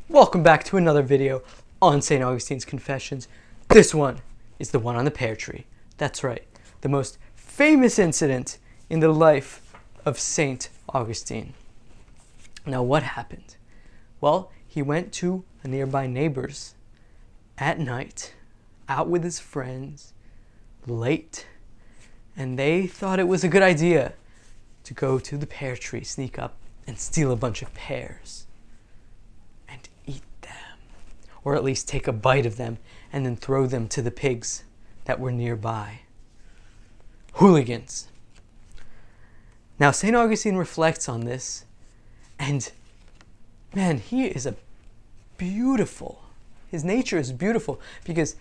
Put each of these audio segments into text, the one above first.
Welcome back to another video on St. Augustine's Confessions. This one is the one on the pear tree. That's right, the most famous incident in the life of St. Augustine. Now what happened? Well, he went to a nearby neighbor's at night, out with his friends, late, and they thought it was a good idea to go to the pear tree, sneak up and steal a bunch of pears and eat them, or at least take a bite of them and then throw them to the pigs that were nearby. Hooligans. Now St. Augustine reflects on this, and man, his nature is beautiful, because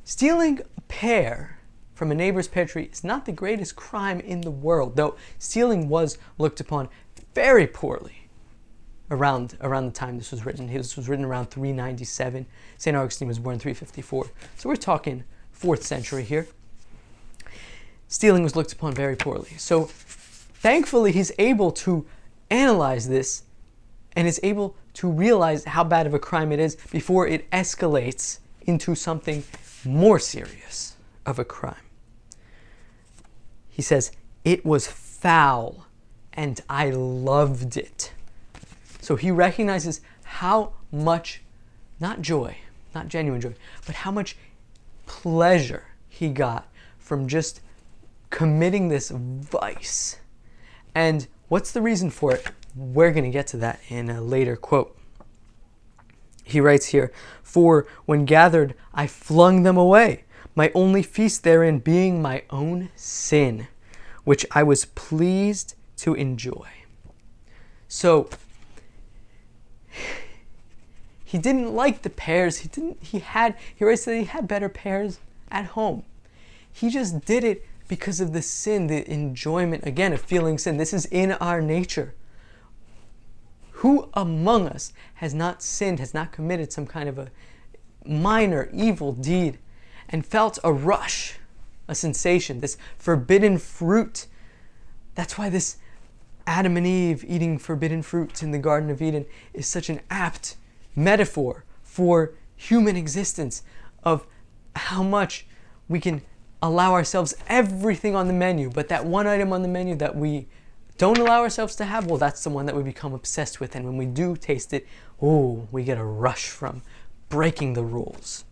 stealing a pear from a neighbor's pear tree is not the greatest crime in the world, though stealing was looked upon very poorly around the time this was written. This was written around 397. St. Augustine was born in 354. So we're talking 4th century here. Stealing was looked upon very poorly. So thankfully he's able to analyze this and is able to realize how bad of a crime it is before it escalates into something more serious of a crime. He says, "It was foul and I loved it." So he recognizes how much, not joy, not genuine joy, but how much pleasure he got from just committing this vice. And what's the reason for it? We're going to get to that in a later quote. He writes here, "For when gathered, I flung them away, my only feast therein being my own sin, which I was pleased to enjoy." So he didn't like the pears. He writes that he had better pears at home. He just did it because of the sin, the enjoyment, again, of feeling sin. This is in our nature. Who among us has not sinned, has not committed some kind of a minor evil deed and felt a rush, a sensation, this forbidden fruit? That's why this Adam and Eve eating forbidden fruit in the Garden of Eden is such an apt metaphor for human existence, of how much we can allow ourselves everything on the menu, but that one item on the menu that we don't allow ourselves to have, well, that's the one that we become obsessed with. And when we do taste it, we get a rush from breaking the rules.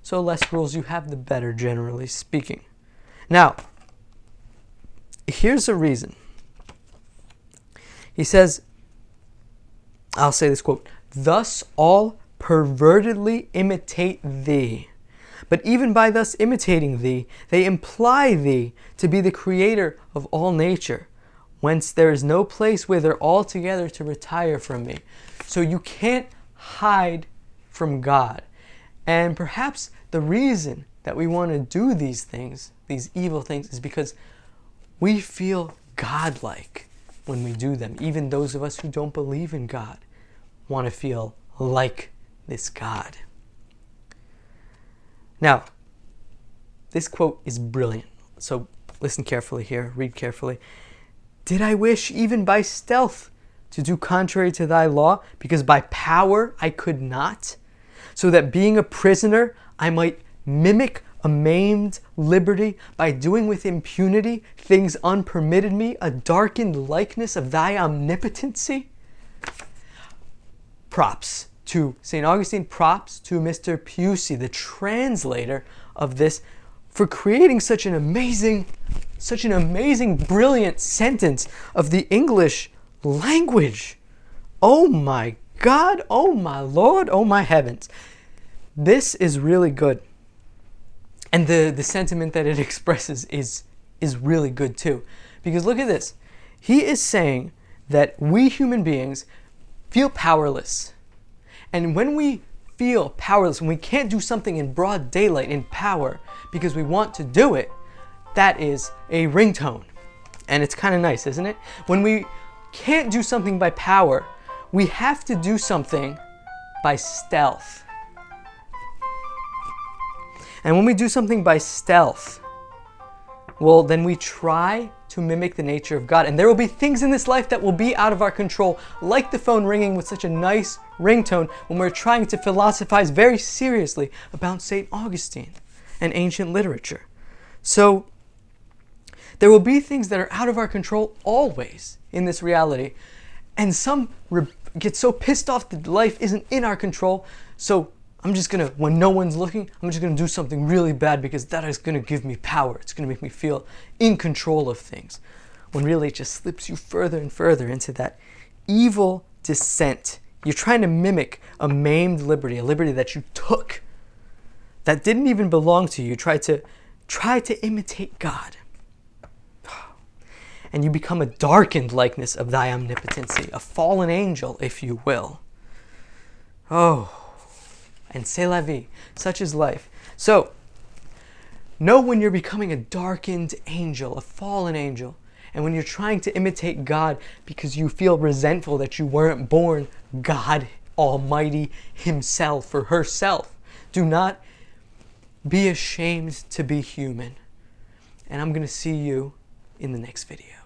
So less rules you have, the better, generally speaking. Now, here's a reason. He says, I'll say this quote, "Thus all pervertedly imitate thee. But even by thus imitating thee, they imply thee to be the creator of all nature, whence there is no place whither altogether to retire from me." So you can't hide from God. And perhaps the reason that we want to do these things, these evil things, is because we feel godlike when we do them. Even those of us who don't believe in God want to feel like this God. Now, this quote is brilliant. So listen carefully here, read carefully. "Did I wish even by stealth to do contrary to thy law, because by power I could not, so that being a prisoner I might mimic a maimed liberty, by doing with impunity things unpermitted me, a darkened likeness of thy omnipotency?" Props to St. Augustine, props to Mr. Pusey, the translator of this, for creating such an amazing, brilliant sentence of the English language. Oh my God, oh my Lord, oh my heavens. This is really good. And the sentiment that it expresses is really good too. Because look at this. He is saying that we human beings feel powerless. And when we feel powerless, when we can't do something in broad daylight in power because we want to do it, that is a ringtone. And it's kind of nice, isn't it? When we can't do something by power, we have to do something by stealth. And when we do something by stealth, well, then we try to mimic the nature of God. And there will be things in this life that will be out of our control, like the phone ringing with such a nice ringtone when we're trying to philosophize very seriously about St. Augustine and ancient literature. So there will be things that are out of our control always in this reality. And some get so pissed off that life isn't in our control, so I'm just gonna, when no one's looking, I'm just gonna do something really bad because that is gonna give me power. It's gonna make me feel in control of things. When really it just slips you further and further into that evil descent. You're trying to mimic a maimed liberty, a liberty that you took, that didn't even belong to you. You try to imitate God. And you become a darkened likeness of thy omnipotency, a fallen angel, if you will. Oh. And c'est la vie. Such is life. So, know when you're becoming a darkened angel, a fallen angel, and when you're trying to imitate God because you feel resentful that you weren't born God Almighty Himself or herself. Do not be ashamed to be human. And I'm going to see you in the next video.